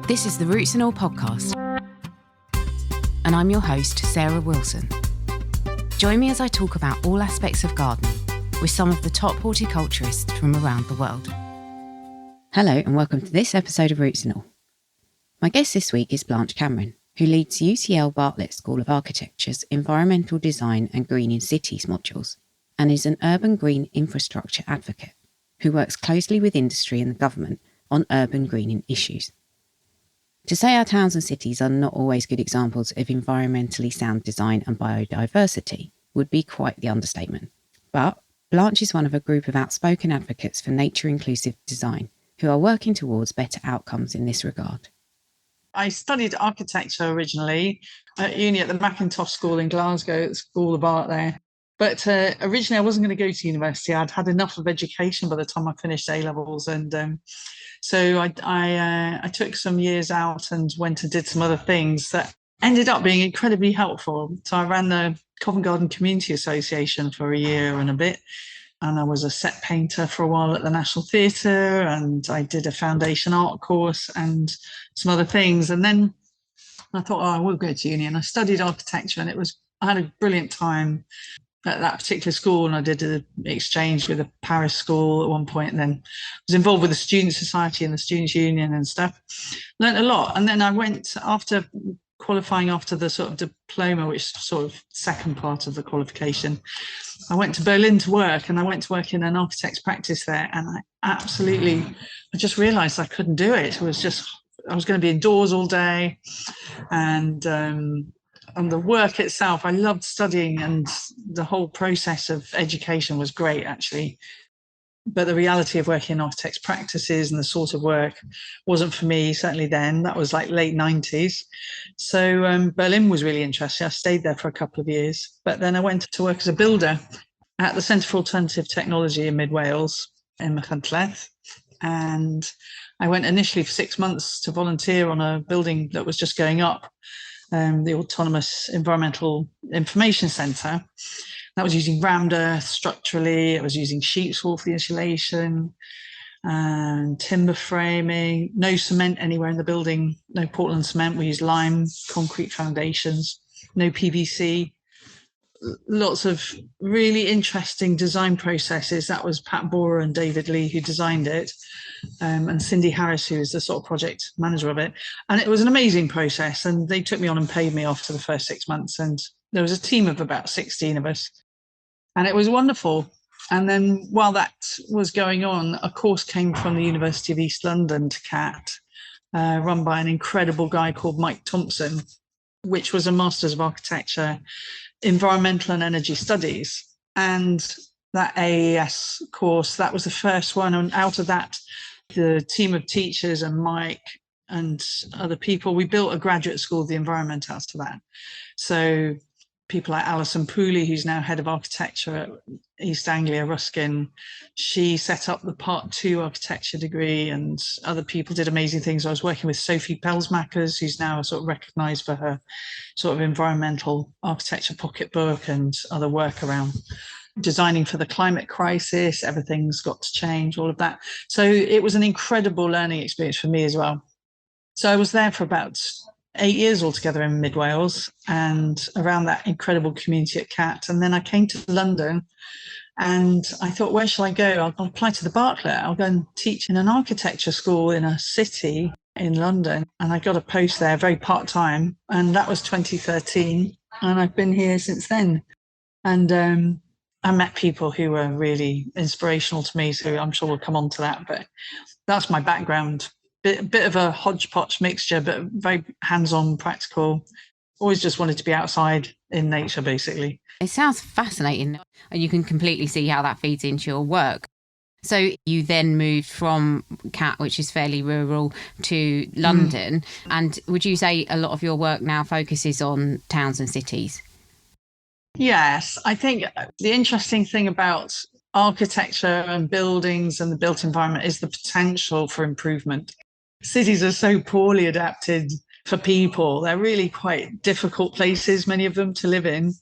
This is the Roots and All podcast, and I'm your host, Sarah Wilson. Join me as I talk about all aspects of gardening with some of the top horticulturists from around the world. Hello and welcome to this episode of Roots and All. My guest this week is Blanche Cameron, who leads UCL Bartlett School of Architecture's Environmental Design and Green in Cities modules, and is an urban green infrastructure advocate who works closely with industry and the government on urban greening issues. To say our towns and cities are not always good examples of environmentally sound design and biodiversity would be quite the understatement. But Blanche is one of a group of outspoken advocates for nature-inclusive design who are working towards better outcomes in this regard. I studied architecture originally at uni at the Macintosh School in Glasgow, at the School of Art there. But originally I wasn't going to go to university. I'd had enough of education by the time I finished A-levels. And so I took some years out and went and did some other things that ended up being incredibly helpful. So I ran the Covent Garden Community Association for a year and a bit. And I was a set painter for a while at the National Theatre, and I did a foundation art course and some other things. And then I thought, I will go to uni. And I studied architecture, and I had a brilliant time at that particular school. And I did an exchange with a Paris school at one point, and then was involved with the Student Society and the Students' Union and stuff. Learned a lot. And then I went, after qualifying after the sort of diploma, which is sort of second part of the qualification, I went to Berlin to work, and I went to work in an architect's practice there. And I just realized I couldn't do it. I was going to be indoors all day. And the work itself, I loved studying, and the whole process of education was great, actually. But the reality of working in architects' practices and the sort of work wasn't for me, certainly then. That was like late 90s. So Berlin was really interesting. I stayed there for a couple of years. But then I went to work as a builder at the Centre for Alternative Technology in Mid Wales in Bartlett. And I went initially for 6 months to volunteer on a building that was just going up, the Autonomous Environmental Information Centre. That was using rammed earth structurally. It was using sheep's wool for the insulation, and timber framing, no cement anywhere in the building, no Portland cement. We used lime concrete foundations, no PVC. Lots of really interesting design processes. That was Pat Borer and David Lee who designed it, and Cindy Harris, who is the sort of project manager of it. And it was an amazing process, and they took me on and paid me off for the first 6 months. And there was a team of about 16 of us, and it was wonderful. And then while that was going on, a course came from the University of East London to CAT, run by an incredible guy called Mike Thompson, which was a Masters of Architecture, Environmental and Energy Studies. And that AES course, that was the first one. And out of that, the team of teachers and Mike and other people, we built a graduate school of the environment out of that. So people like Alison Pooley, who's now head of architecture at East Anglia Ruskin, she set up the Part 2 architecture degree, and other people did amazing things. I was working with Sophie Pelsmakers, who's now sort of recognised for her sort of environmental architecture pocketbook and other work around designing for the climate crisis. Everything's got to change, all of that. So it was an incredible learning experience for me as well. So I was there for about 8 years altogether in Mid Wales and around that incredible community at CAT. And then I came to London, and I thought, where shall I go? I'll apply to the Bartlett. I'll go and teach in an architecture school in a city in London. And I got a post there, very part-time. And that was 2013. And I've been here since then. And I met people who were really inspirational to me. So I'm sure we'll come on to that. But that's my background. Bit of a hodgepodge mixture, but very hands-on, practical. Always just wanted to be outside in nature, basically. It sounds fascinating, and you can completely see how that feeds into your work. So you then moved from CAT, which is fairly rural, to London. And would you say a lot of your work now focuses on towns and cities? Yes, I think the interesting thing about architecture and buildings and the built environment is the potential for improvement. Cities are so poorly adapted for people. They're really quite difficult places, many of them, to live in.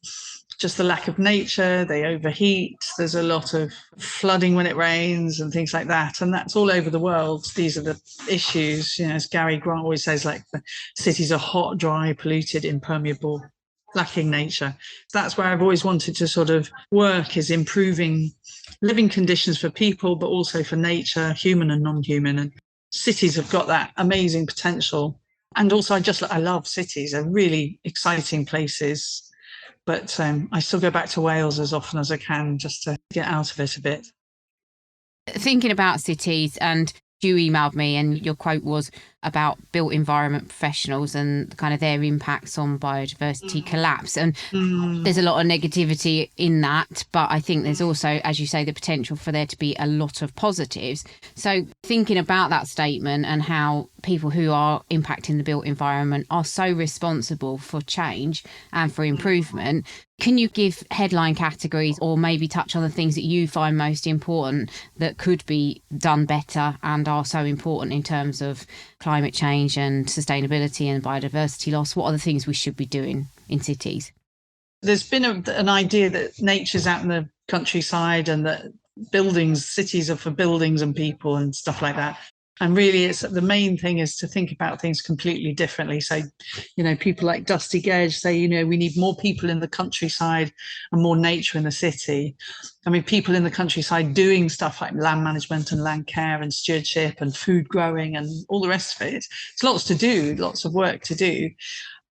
just the lack of nature. They overheat. There's a lot of flooding when it rains and things like that. And that's all over the world. These are the issues, as Gary Grant always says, like the cities are hot, dry, polluted, impermeable, lacking nature. That's where I've always wanted to sort of work, is improving living conditions for people, but also for nature, human and non-human. And cities have got that amazing potential. And also I love cities. They're really exciting places. But I still go back to Wales as often as I can just to get out of it a bit. Thinking about cities, and you emailed me and your quote was about built environment professionals and kind of their impacts on biodiversity collapse. And there's a lot of negativity in that, but I think there's also, as you say, the potential for there to be a lot of positives. So thinking about that statement and how people who are impacting the built environment are so responsible for change and for improvement, can you give headline categories or maybe touch on the things that you find most important that could be done better and are so important in terms of climate change and sustainability and biodiversity loss? What are the things we should be doing in cities? There's been an idea that nature's out in the countryside and that cities are for buildings and people and stuff like that. And really, it's the main thing is to think about things completely differently. So, people like Dusty Gedge say, we need more people in the countryside and more nature in the city. I mean, people in the countryside doing stuff like land management and land care and stewardship and food growing and all the rest of it. It's lots to do, lots of work to do.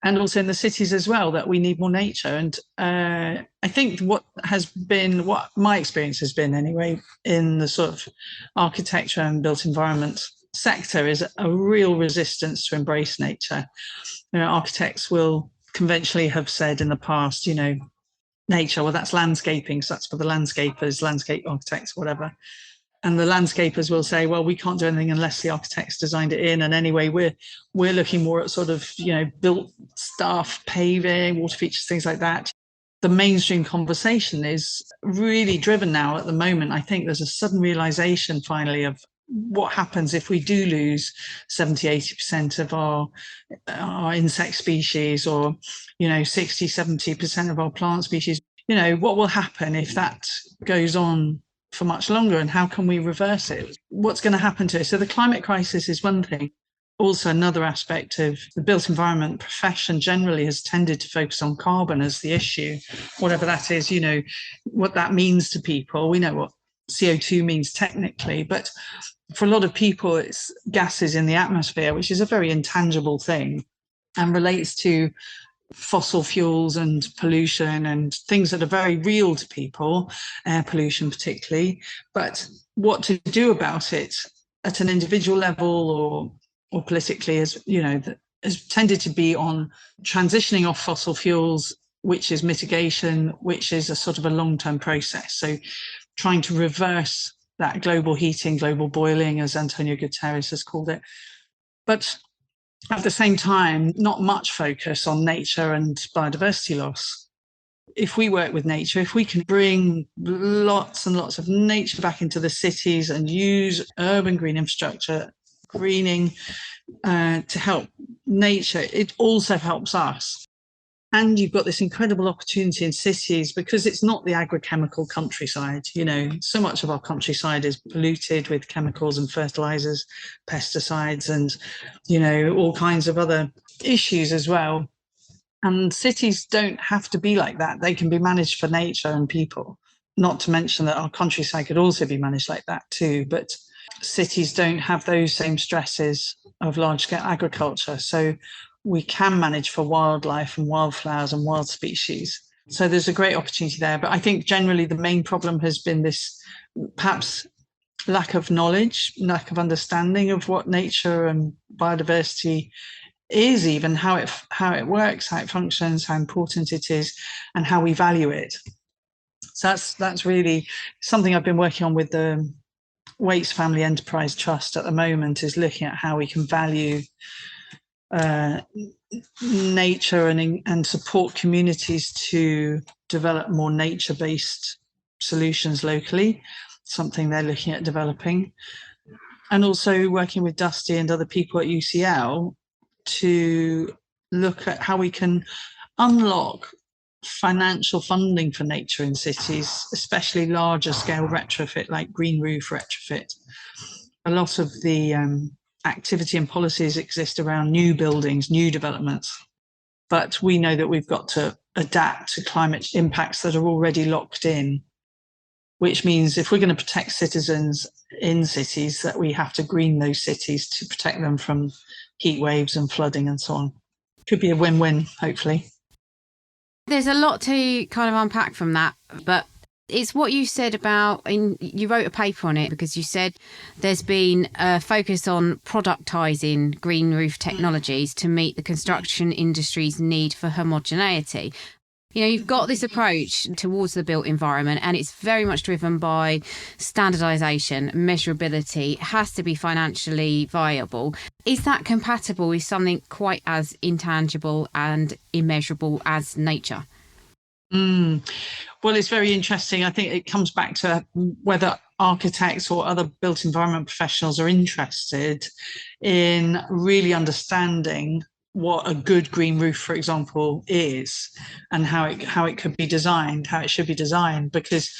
And also in the cities as well, that we need more nature. And I think what my experience has been anyway, in the sort of architecture and built environment sector, is a real resistance to embrace nature. Architects will conventionally have said in the past, nature, well, that's landscaping, so that's for the landscapers, landscape architects, whatever. And the landscapers will say, well, we can't do anything unless the architects designed it in. And anyway, we're looking more at sort of, built stuff, paving, water features, things like that. The mainstream conversation is really driven now at the moment. I think there's a sudden realization finally of what happens if we do lose 70, 80% of our insect species, or, 60, 70% of our plant species. What will happen if that goes on for much longer, and how can we reverse it? What's going to happen to it? So the climate crisis is one thing. Also, another aspect of the built environment profession generally has tended to focus on carbon as the issue, whatever that is, what that means to people. We know what CO2 means technically, but for a lot of people, it's gases in the atmosphere, which is a very intangible thing and relates to fossil fuels and pollution and things that are very real to people, air pollution particularly. But what to do about it at an individual level or politically has tended to be on transitioning off fossil fuels, which is mitigation, which is a sort of a long-term process. So trying to reverse that global heating, global boiling, as Antonio Guterres has called it. But at the same time, not much focus on nature and biodiversity loss. If we work with nature, if we can bring lots and lots of nature back into the cities and use urban green infrastructure, greening to help nature, it also helps us. And you've got this incredible opportunity in cities because it's not the agrochemical countryside. So much of our countryside is polluted with chemicals and fertilizers, pesticides, and, all kinds of other issues as well. And cities don't have to be like that. They can be managed for nature and people. Not to mention that our countryside could also be managed like that too. But cities don't have those same stresses of large-scale agriculture. So we can manage for wildlife and wildflowers and wild species. So there's a great opportunity there. But I think generally the main problem has been this perhaps lack of knowledge, lack of understanding of what nature and biodiversity is, even how it works, how it functions, how important it is, and how we value it. So that's really something I've been working on with the Waits Family Enterprise Trust at the moment, is looking at how we can value nature and support communities to develop more nature-based solutions locally, something they're looking at developing. And also working with Dusty and other people at UCL to look at how we can unlock financial funding for nature in cities, especially larger scale retrofit like green roof retrofit. A lot of the activity and policies exist around new buildings, new developments, but we know that we've got to adapt to climate impacts that are already locked in, which means if we're going to protect citizens in cities, that we have to green those cities to protect them from heat waves and flooding and so on. Could be a win-win, hopefully. There's a lot to kind of unpack from that, but it's what you said about, and you wrote a paper on it because you said there's been a focus on productising green roof technologies to meet the construction industry's need for homogeneity. You know, you've got this approach towards the built environment, and it's very much driven by standardisation, measurability. It has to be financially viable. Is that compatible with something quite as intangible and immeasurable as nature? Well, it's very interesting. I think it comes back to whether architects or other built environment professionals are interested in really understanding what a good green roof, for example, is, and how it could be designed, how it should be designed. Because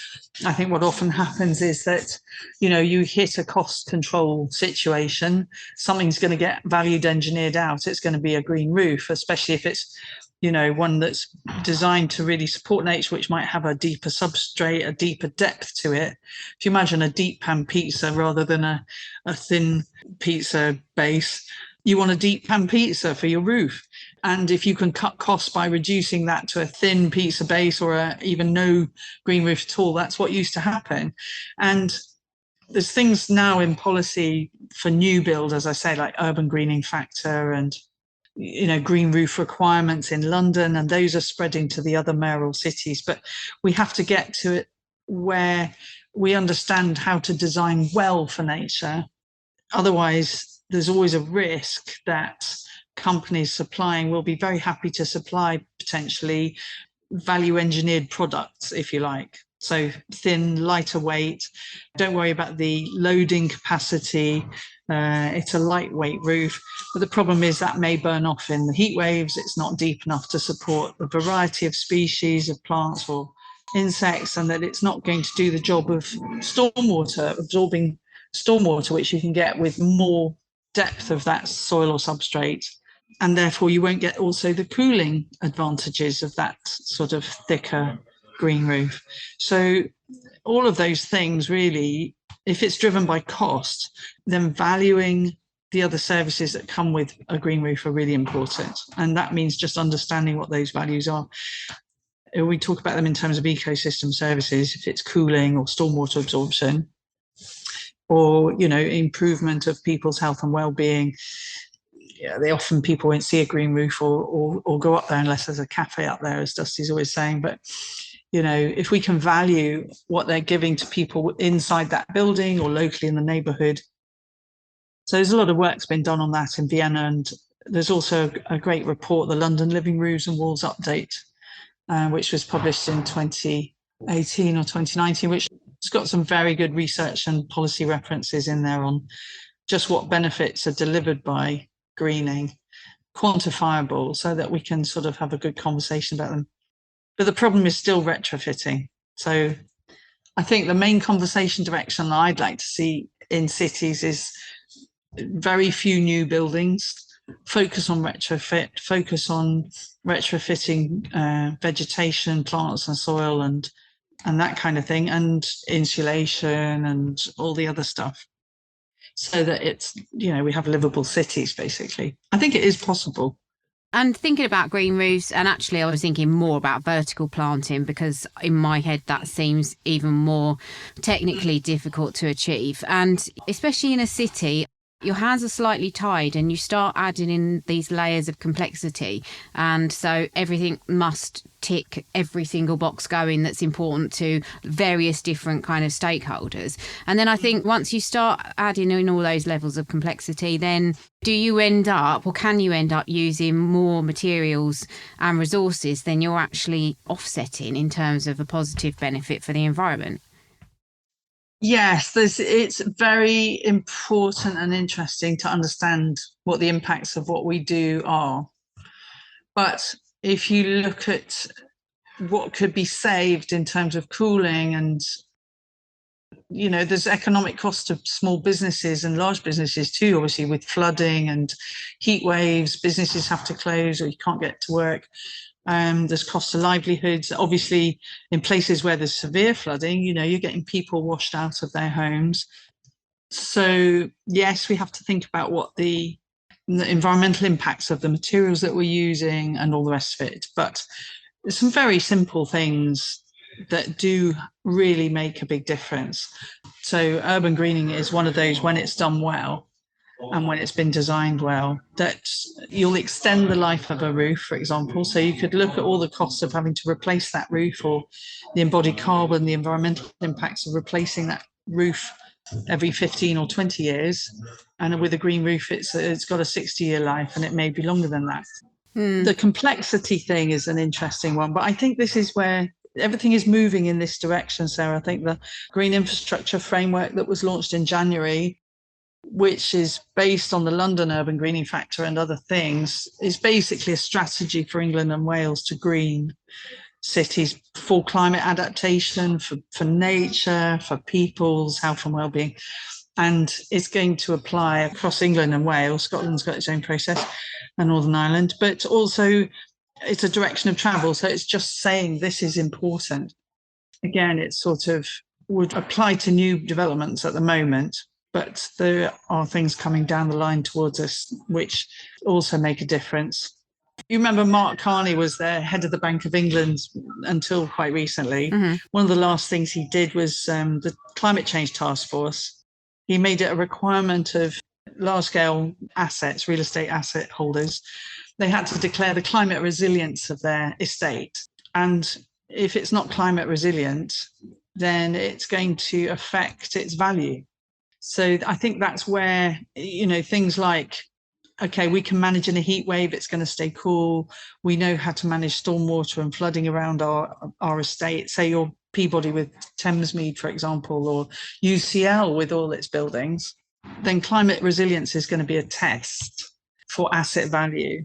I think what often happens is that, you know, you hit a cost control situation, something's going to get valued engineered out. It's going to be a green roof, especially if it's, you know, one that's designed to really support nature, which might have a deeper substrate, a deeper depth to it. If you imagine a deep pan pizza rather than a thin pizza base, you want a deep pan pizza for your roof. And if you can cut costs by reducing that to a thin pizza base or even no green roof at all, that's what used to happen. And there's things now in policy for new build, as I say, like urban greening factor and, you know, green roof requirements in London, and those are spreading to the other mayoral cities. But we have to get to it where we understand how to design well for nature. Otherwise, there's always a risk that companies supplying will be very happy to supply potentially value engineered products, if you like. So thin, lighter weight, don't worry about the loading capacity. It's a lightweight roof, but the problem is that may burn off in the heat waves. It's not deep enough to support the variety of species of plants or insects, and that it's not going to do the job of stormwater, absorbing stormwater, which you can get with more depth of that soil or substrate. And therefore you won't get also the cooling advantages of that sort of thicker green roof. So all of those things really, if it's driven by cost, then valuing the other services that come with a green roof are really important. And that means just understanding what those values are. We talk about them in terms of ecosystem services, if it's cooling or stormwater absorption, or, you know, improvement of people's health and well-being. Yeah, people won't see a green roof or go up there unless there's a cafe up there, as Dusty's always saying. But, you know, if we can value what they're giving to people inside that building or locally in the neighbourhood. So there's a lot of work's been done on that in Vienna, and there's also a great report, the London Living Roofs and Walls Update, which was published in 2018 or 2019, which it's got some very good research and policy references in there on just what benefits are delivered by greening, quantifiable, so that we can sort of have a good conversation about them. But the problem is still retrofitting. So I think the main conversation direction I'd like to see in cities is very few new buildings, focus on retrofit, focus on retrofitting vegetation, plants and soil and that kind of thing, and insulation and all the other stuff, so that it's, you know, we have livable cities, basically. I think it is possible. And thinking about green roofs, and actually I was thinking more about vertical planting, because in my head that seems even more technically difficult to achieve. And especially in a city, your hands are slightly tied and you start adding in these layers of complexity. And so everything must tick every single box going that's important to various different kind of stakeholders. And then I think once you start adding in all those levels of complexity, then do you end up, or can you end up using more materials and resources than you're actually offsetting in terms of a positive benefit for the environment? Yes, it's very important and interesting to understand what the impacts of what we do are. But if you look at what could be saved in terms of cooling. And there's economic cost of small businesses and large businesses too, obviously, with flooding and heat waves. Businesses have to close or you can't get to work. There's cost of livelihoods. Obviously, in places where there's severe flooding, you're getting people washed out of their homes. So yes, we have to think about what the environmental impacts of the materials that we're using and all the rest of it. But there's some very simple things that do really make a big difference. So urban greening is one of those, when it's done well and when it's been designed well, that you'll extend the life of a roof, for example. So you could look at all the costs of having to replace that roof, or the embodied carbon, the environmental impacts of replacing that roof every 15 or 20 years. And with a green roof, it's got a 60-year life, and it may be longer than that. The complexity thing is an interesting one, but I think this is where everything is moving in this direction, Sarah. I think the Green Infrastructure Framework that was launched in January, which is based on the London Urban Greening Factor and other things, is basically a strategy for England and Wales to green cities for climate adaptation, for nature, for people's health and well-being. And it's going to apply across England and Wales. Scotland's got its own process, and Northern Ireland, but also it's a direction of travel. So it's just saying this is important. Again, it sort of would apply to new developments at the moment, but there are things coming down the line towards us which also make a difference. You remember Mark Carney was the head of the Bank of England until quite recently. One of the last things he did was the Climate Change Task Force. He made it a requirement of large-scale assets, real estate asset holders. They had to declare the climate resilience of their estate. And if it's not climate resilient, then it's going to affect its value. So I think that's where, things like, okay, we can manage in a heat wave, it's going to stay cool. We know how to manage stormwater and flooding around our estate. Say your Peabody with Thamesmead, for example, or UCL with all its buildings. Then climate resilience is going to be a test for asset value.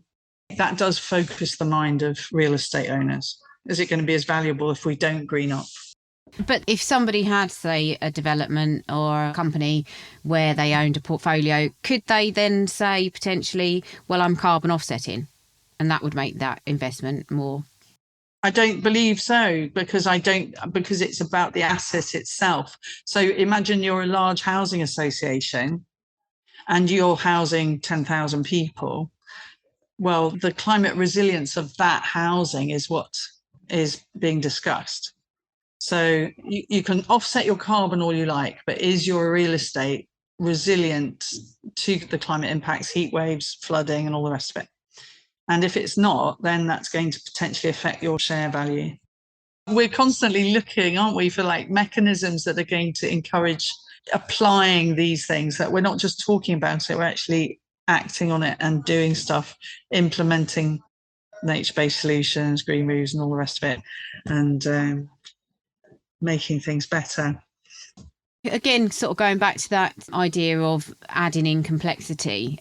That does focus the mind of real estate owners. Is it going to be as valuable if we don't green up? But if somebody had, say, a development or a company where they owned a portfolio, could they then say potentially, well, I'm carbon offsetting, and that would make that investment more? I don't believe so, because it's about the asset itself. So imagine you're a large housing association and you're housing 10,000 people. Well, the climate resilience of that housing is what is being discussed. So you can offset your carbon all you like, but is your real estate resilient to the climate impacts, heat waves, flooding, and all the rest of it? And if it's not, then that's going to potentially affect your share value. We're constantly looking, aren't we, for mechanisms that are going to encourage applying these things, that we're not just talking about it, we're actually acting on it and doing stuff, implementing nature-based solutions, green roofs and all the rest of it, and making things better. Again, sort of going back to that idea of adding in complexity,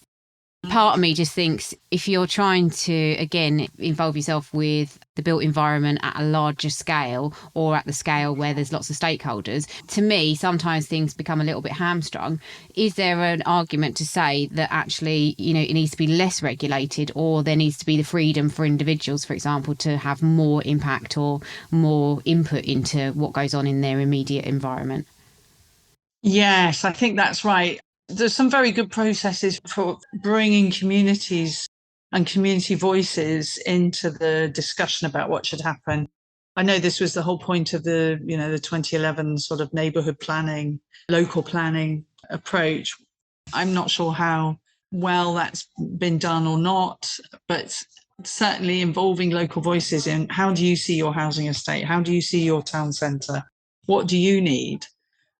part of me just thinks if you're trying to, again, involve yourself with the built environment at a larger scale, or at the scale where there's lots of stakeholders, to me, sometimes things become a little bit hamstrung. Is there an argument to say that actually, it needs to be less regulated, or there needs to be the freedom for individuals, for example, to have more impact or more input into what goes on in their immediate environment? Yes, I think that's right. There's some very good processes for bringing communities and community voices into the discussion about what should happen. I know this was the whole point of the 2011 sort of neighbourhood planning, local planning approach. I'm not sure how well that's been done or not, but certainly involving local voices in how do you see your housing estate? How do you see your town centre? What do you need?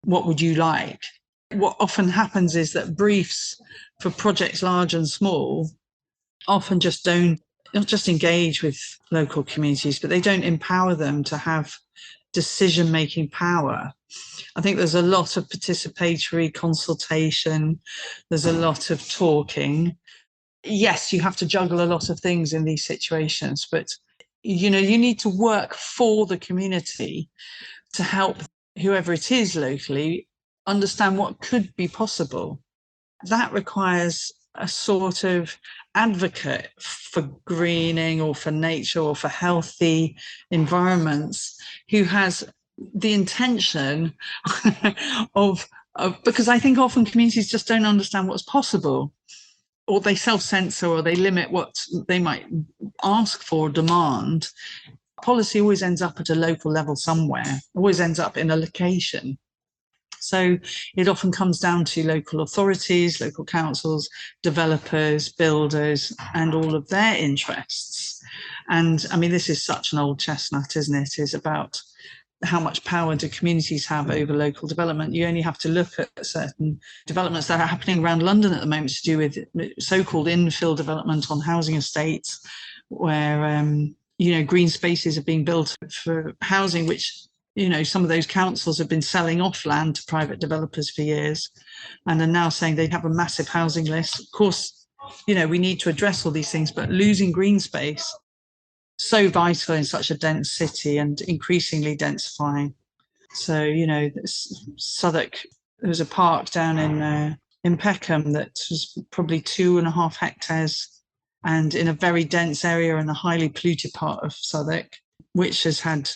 What would you like? What often happens is that briefs for projects large and small often just don't not just engage with local communities, but they don't empower them to have decision-making power. I think there's a lot of participatory consultation. There's a lot of talking. Yes, you have to juggle a lot of things in these situations, but you need to work for the community to help whoever it is locally understand what could be possible. That requires a sort of advocate for greening or for nature or for healthy environments who has the intention of because I think often communities just don't understand what's possible, or they self-censor, or they limit what they might ask for or demand. Policy always ends up at a local level somewhere, always ends up in a location. So it often comes down to local authorities, local councils, developers, builders, and all of their interests. And I mean, this is such an old chestnut, isn't it? It's about how much power do communities have over local development. You only have to look at certain developments that are happening around London at the moment to do with so-called infill development on housing estates, where green spaces are being built for housing, which some of those councils have been selling off land to private developers for years and are now saying they have a massive housing list. Of course, we need to address all these things, but losing green space, so vital in such a dense city and increasingly densifying. So, Southwark, there was a park down in Peckham that was probably 2.5 hectares and in a very dense area in the highly polluted part of Southwark, which has had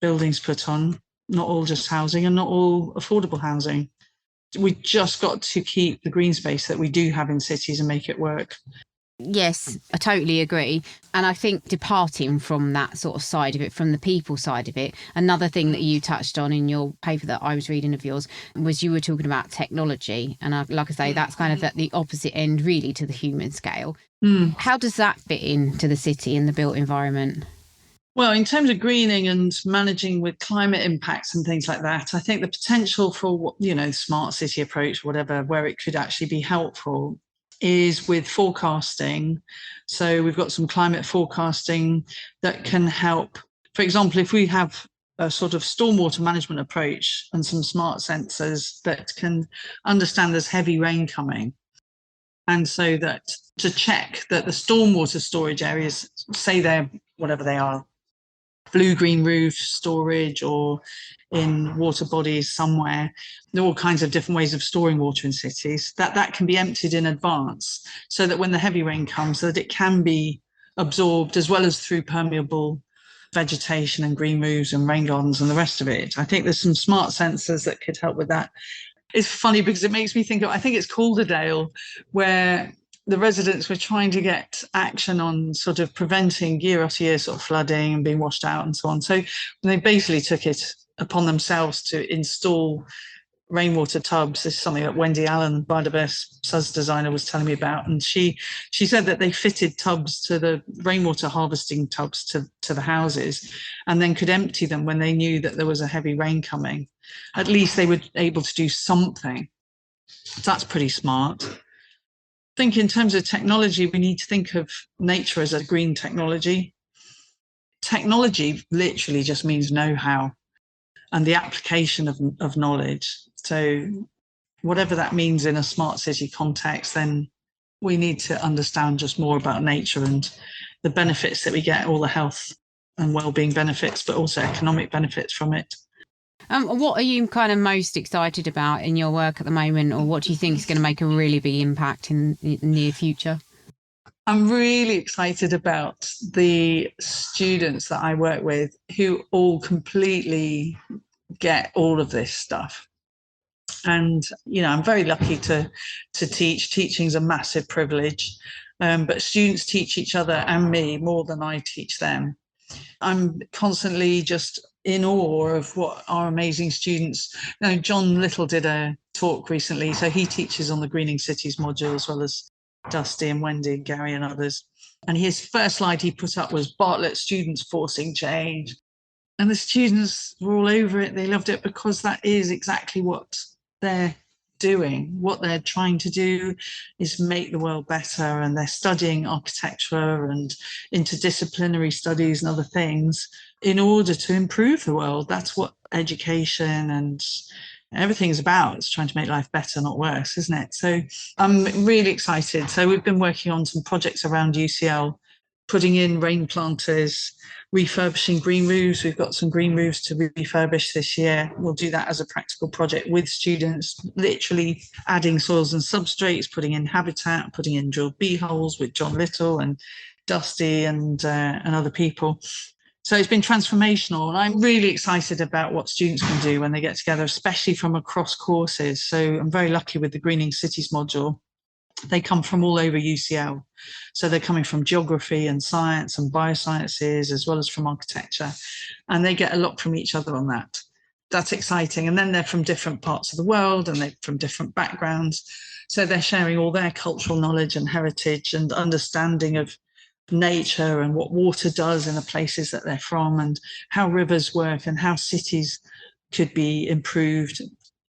buildings put on, not all just housing and not all affordable housing. We just got to keep the green space that we do have in cities and make it work. Yes, I totally agree. And I think departing from that sort of side of it, from the people side of it, another thing that you touched on in your paper that I was reading of yours was you were talking about technology. And like I say, that's kind of at the opposite end, really, to the human scale. How does that fit into the city and the built environment? Well, in terms of greening and managing with climate impacts and things like that, I think the potential for, smart city approach, whatever, where it could actually be helpful is with forecasting. So we've got some climate forecasting that can help. For example, if we have a sort of stormwater management approach and some smart sensors that can understand there's heavy rain coming, and so that to check that the stormwater storage areas, say they're whatever they are, blue-green roof storage or in water bodies somewhere, there are all kinds of different ways of storing water in cities, that can be emptied in advance so that when the heavy rain comes, that it can be absorbed as well as through permeable vegetation and green roofs and rain gardens and the rest of it. I think there's some smart sensors that could help with that. It's funny because it makes me think of, I think it's Calderdale, where the residents were trying to get action on sort of preventing year after year sort of flooding and being washed out and so on. So they basically took it upon themselves to install rainwater tubs. This is something that Wendy Allen, biodiverse SUS designer, was telling me about. And she said that they fitted tubs to the rainwater harvesting tubs to the houses and then could empty them when they knew that there was a heavy rain coming. At least they were able to do something. So that's pretty smart. I think in terms of technology, we need to think of nature as a green technology. Technology literally just means know-how and the application of knowledge. So whatever that means in a smart city context, then we need to understand just more about nature and the benefits that we get, all the health and well-being benefits, but also economic benefits from it. What are you kind of most excited about in your work at the moment, or what do you think is going to make a really big impact in the near future? I'm really excited about the students that I work with who all completely get all of this stuff. And, I'm very lucky to teach. Teaching's a massive privilege, but students teach each other and me more than I teach them. I'm constantly just in awe of what our amazing students. John Little did a talk recently, so he teaches on the Greening Cities module as well as Dusty and Wendy and Gary and others. And his first slide he put up was Bartlett students forcing change. And the students were all over it. They loved it because that is exactly what they're doing. What they're trying to do is make the world better, and they're studying architecture and interdisciplinary studies and other things in order to improve the world. That's what education and everything is about. It's trying to make life better, not worse, isn't it? So I'm really excited. So we've been working on some projects around UCL putting in rain planters, refurbishing green roofs. We've got some green roofs to refurbish this year. We'll do that as a practical project with students, literally adding soils and substrates, putting in habitat, putting in drilled bee holes with John Little and Dusty and other people. So it's been transformational, and I'm really excited about what students can do when they get together, especially from across courses. So I'm very lucky with the Greening Cities module. They come from all over UCL. So they're coming from geography and science and biosciences, as well as from architecture. And they get a lot from each other on that. That's exciting. And then they're from different parts of the world, and they're from different backgrounds. So they're sharing all their cultural knowledge and heritage and understanding of nature and what water does in the places that they're from, and how rivers work and how cities could be improved.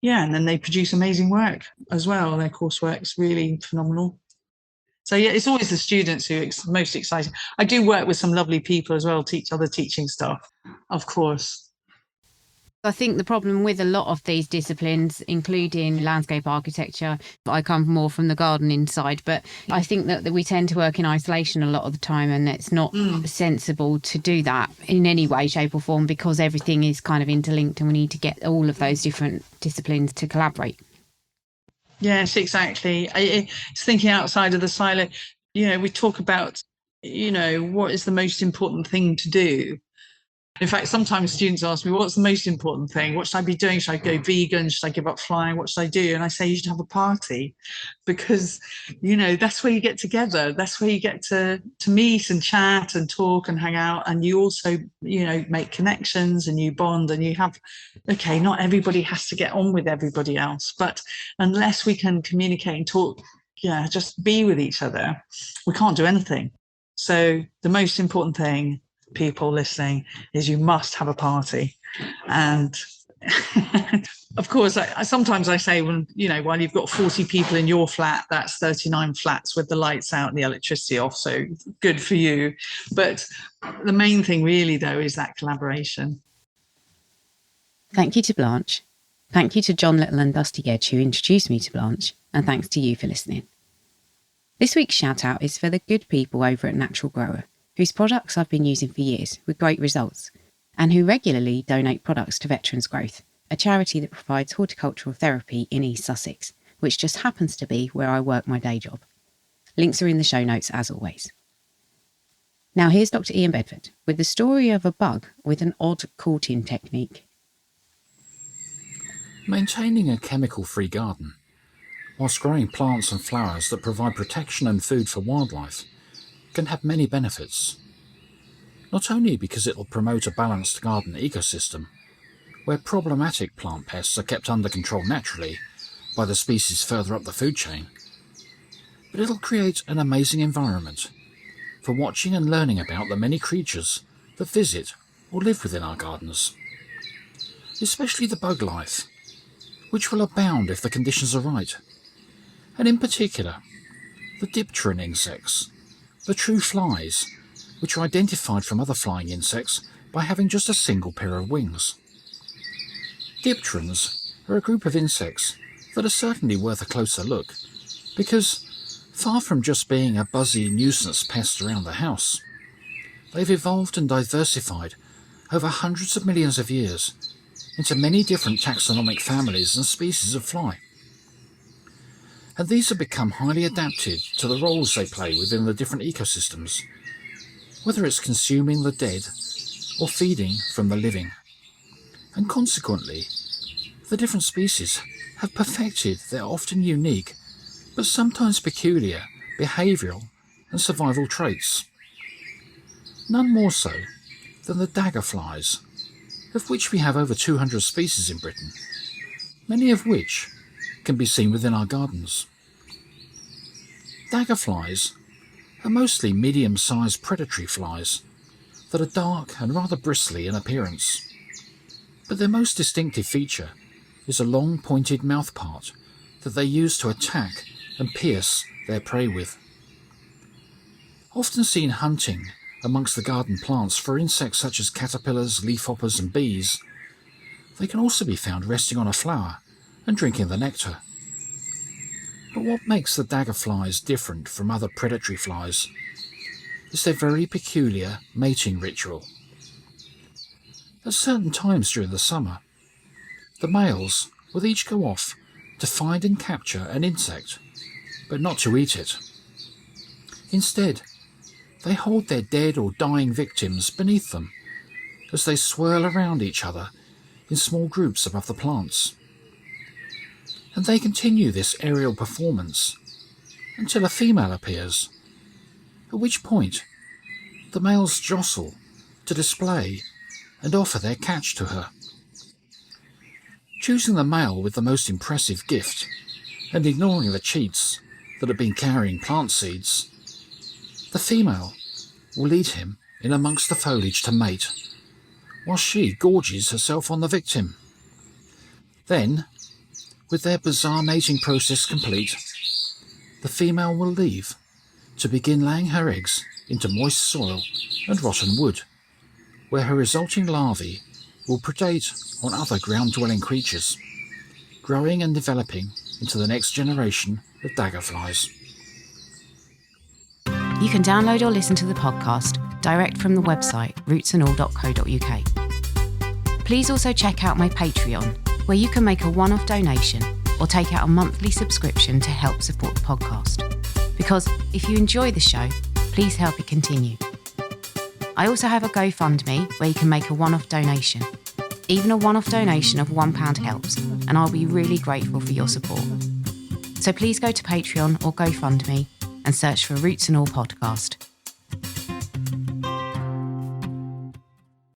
Yeah, and then they produce amazing work as well. Their coursework's really phenomenal. So yeah, it's always the students who are most exciting. I do work with some lovely people as well, teach other teaching stuff, of course. I think the problem with a lot of these disciplines, including landscape architecture, I come more from the gardening side, but I think that we tend to work in isolation a lot of the time, and it's not sensible to do that in any way, shape or form, because everything is kind of interlinked and we need to get all of those different disciplines to collaborate. Yes, exactly. It's thinking outside of the silo. We talk about, what is the most important thing to do? In fact, sometimes students ask me, what's the most important thing? What should I be doing? Should I go vegan? Should I give up flying? What should I do? And I say, you should have a party, because, that's where you get together. That's where you get to meet and chat and talk and hang out. And you also, make connections and you bond and you have, okay, not everybody has to get on with everybody else, but unless we can communicate and talk, just be with each other, we can't do anything. So the most important thing, people listening, is you must have a party. And of course, I sometimes say, when while you've got 40 people in your flat, that's 39 flats with the lights out and the electricity off, so good for you. But the main thing really, though, is that collaboration. Thank you to Blanche. Thank you to John Little and Dusty Gedge, who introduced me to Blanche, and thanks to you for listening. This week's shout out is for the good people over at Natural Grower, whose products I've been using for years with great results, and who regularly donate products to Veterans Growth, a charity that provides horticultural therapy in East Sussex, which just happens to be where I work my day job. Links are in the show notes as always. Now here's Dr. Ian Bedford with the story of a bug with an odd courting technique. Maintaining a chemical-free garden, whilst growing plants and flowers that provide protection and food for wildlife, can have many benefits. Not only because it will promote a balanced garden ecosystem, where problematic plant pests are kept under control naturally by the species further up the food chain, but it'll create an amazing environment for watching and learning about the many creatures that visit or live within our gardens, especially the bug life, which will abound if the conditions are right, and in particular, the dipteran insects, the true flies, which are identified from other flying insects by having just a single pair of wings. Dipterans are a group of insects that are certainly worth a closer look, because far from just being a buzzy nuisance pest around the house, they've evolved and diversified over hundreds of millions of years into many different taxonomic families and species of fly. And these have become highly adapted to the roles they play within the different ecosystems, whether it's consuming the dead or feeding from the living. And consequently, the different species have perfected their often unique, but sometimes peculiar, behavioural and survival traits. None more so than the dagger flies, of which we have over 200 species in Britain, many of which can be seen within our gardens. Dagger flies are mostly medium-sized predatory flies that are dark and rather bristly in appearance, but their most distinctive feature is a long pointed mouthpart that they use to attack and pierce their prey with. Often seen hunting amongst the garden plants for insects such as caterpillars, leafhoppers and bees, they can also be found resting on a flower and drinking the nectar. But what makes the dagger flies different from other predatory flies is their very peculiar mating ritual. At certain times during the summer, the males will each go off to find and capture an insect, but not to eat it. Instead, they hold their dead or dying victims beneath them as they swirl around each other in small groups above the plants. And they continue this aerial performance until a female appears, at which point the males jostle to display and offer their catch to her. Choosing the male with the most impressive gift and ignoring the cheats that have been carrying plant seeds, the female will lead him in amongst the foliage to mate, while she gorges herself on the victim. Then, with their bizarre mating process complete, the female will leave to begin laying her eggs into moist soil and rotten wood, where her resulting larvae will predate on other ground-dwelling creatures, growing and developing into the next generation of dagger flies. You can download or listen to the podcast direct from the website rootsandall.co.uk. Please also check out my Patreon, where you can make a one-off donation or take out a monthly subscription to help support the podcast. Because if you enjoy the show, please help it continue. I also have a GoFundMe where you can make a one-off donation. Even a one-off donation of £1 helps, and I'll be really grateful for your support. So please go to Patreon or GoFundMe and search for Roots and All Podcast.